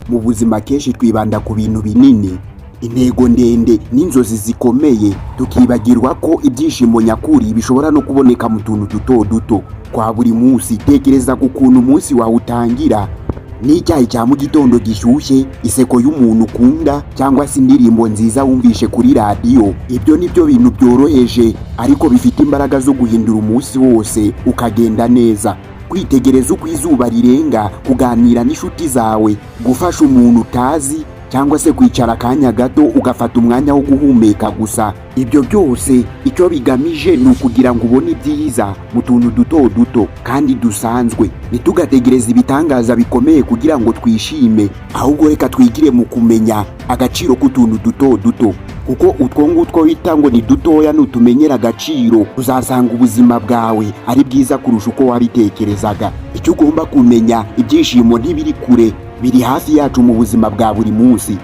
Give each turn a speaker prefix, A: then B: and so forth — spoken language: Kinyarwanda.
A: mu buzima kenshi twibanda ku bintu binini, intego ndende n'inzozi zikomeye, tukibagirwa ko ibyishimo nyakuri bishobora no kuboneka mu tuntu duto duto kwa buri munsi. Tekereza ku kuntu umunsi wawe utangira, n'icyayi cya mu gitondo gishyushye, iseko y'umuntu ukunda, cyangwa se indirimbo nziza wumvishe kuri radiyo. Ibyo ni byo bintu byoroheje ariko bifite imbaraga zo guhindura umunsi wose ukagenda neza. Kwitegereza uko izuba rirenga, kuganira n'inshuti zawe, gufasha umuntu utazi, cyangwa se kwicara akanya gato ugafata umwanya wo guhumeka gusa. Ibyo byose icyo bigamije ni ukugira ngo ubone ibyiza mu tuntu duto duto kandi dusanzwe. Ntitugategereze ibitangaza bikomeye kugira ngo twishime, ahubwo reka twigire mu kumenya agaciro k'utuntu duto duto, kuko utwo ngutwo wita ngo ni dutoya nutumenyera agaciro, uzasanga ubuzima bwawe ari bwiza kurusha uko wabitekerezaga. Icyo ugomba kumenya, ibyishimo ntibiri kure, biri hafi yacu mu buzima bwa buri munsi.